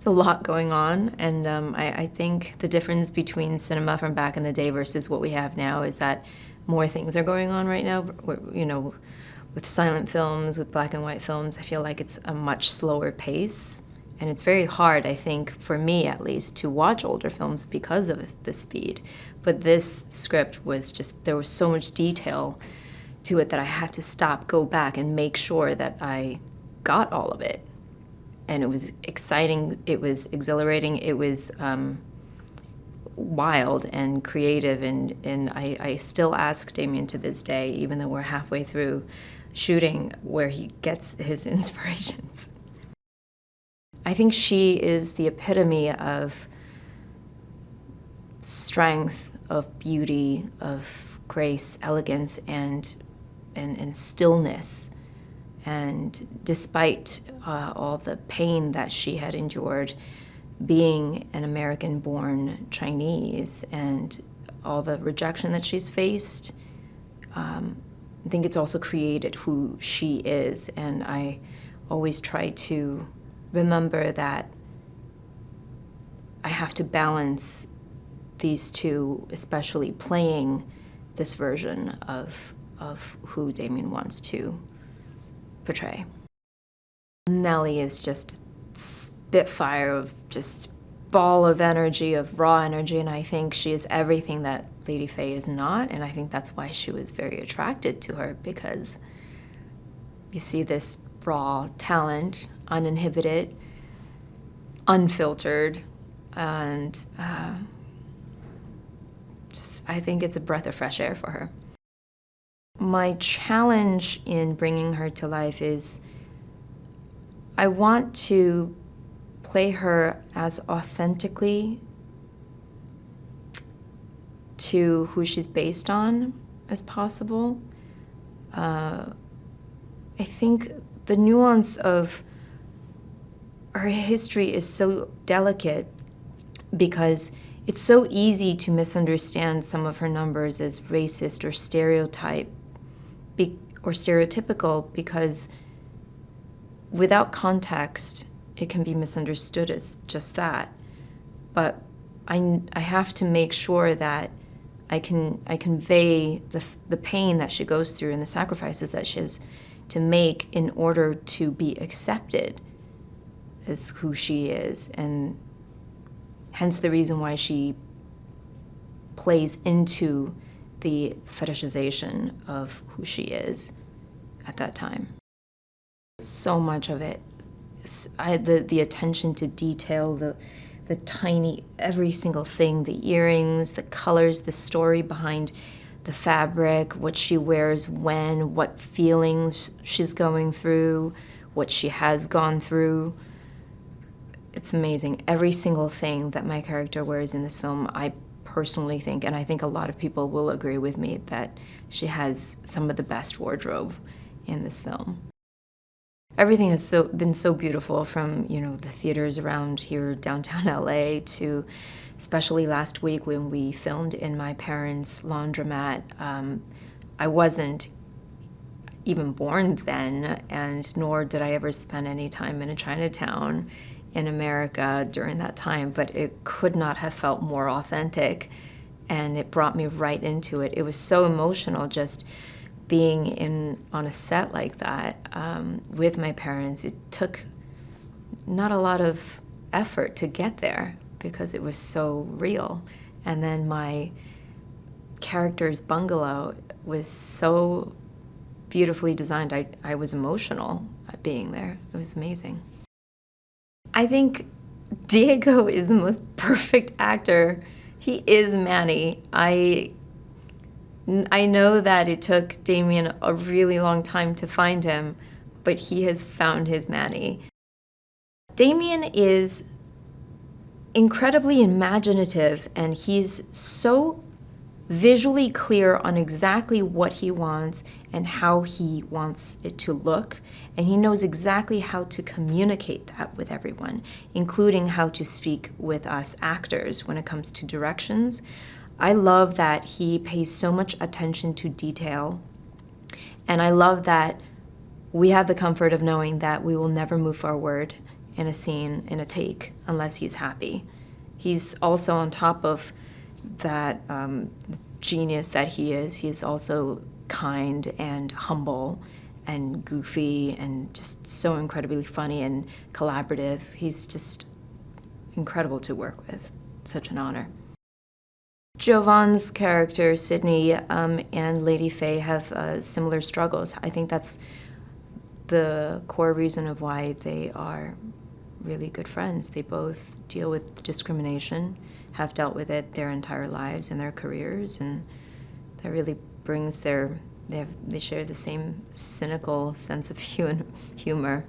It's a lot going on, and I think the difference between cinema from back in the day versus what we have now is that more things are going on right now. You know, with silent films, with black and white films, I feel like it's a much slower pace, and it's very hard, I think, for me at least, to watch older films because of the speed. But this script was just, there was so much detail to it that I had to stop, go back, and make sure that I got all of it. And it was exciting, it was exhilarating, it was wild and creative, and I still ask Damien to this day, even though we're halfway through shooting, where he gets his inspirations. I think she is the epitome of strength, of beauty, of grace, elegance, and stillness. And despite all the pain that she had endured being an American-born Chinese and all the rejection that she's faced, I think it's also created who she is. And I always try to remember that I have to balance these two, especially playing this version of who Damien wants to portray. Nellie is just a spitfire of just ball of energy, of raw energy, and I think she is everything that Lady Faye is not, and I think that's why she was very attracted to her, because you see this raw talent, uninhibited, unfiltered, and just I think it's a breath of fresh air for her. My challenge in bringing her to life is I want to play her as authentically to who she's based on as possible. I think the nuance of her history is so delicate because it's so easy to misunderstand some of her numbers as racist or stereotypical, because without context, it can be misunderstood as just that. But I have to make sure that I convey the pain that she goes through and the sacrifices that she has to make in order to be accepted as who she is, and hence the reason why she plays into the fetishization of who she is at that time. So much of it, the attention to detail, the tiny, every single thing, the earrings, the colors, the story behind the fabric, what she wears when, what feelings she's going through, what she has gone through. It's amazing. Every single thing that my character wears in this film, I personally think, and I think a lot of people will agree with me, that she has some of the best wardrobe in this film. Everything has been so beautiful, from the theaters around here downtown LA to especially last week when we filmed in my parents' laundromat. I wasn't even born then, and nor did I ever spend any time in a Chinatown in America during that time, but it could not have felt more authentic, and it brought me right into it. It was so emotional just being on a set like that with my parents. It took not a lot of effort to get there because it was so real. And then my character's bungalow was so beautifully designed. I was emotional at being there. It was amazing. I think Diego is the most perfect actor. He is Manny. I know that it took Damien a really long time to find him, but he has found his Manny. Damien is incredibly imaginative, and he's so visually clear on exactly what he wants and how he wants it to look, and he knows exactly how to communicate that with everyone, including how to speak with us actors when it comes to directions. I love that he pays so much attention to detail, and I love that we have the comfort of knowing that we will never move forward in a scene, in a take, unless he's happy. He's also, on top of that genius that he is, he's also kind and humble and goofy and just so incredibly funny and collaborative. He's just incredible to work with. Such an honor. Jovan's character, Sydney, and Lady Faye have similar struggles. I think that's the core reason of why they are really good friends. They both deal with discrimination, have dealt with it their entire lives and their careers, and that really brings they share the same cynical sense of humor.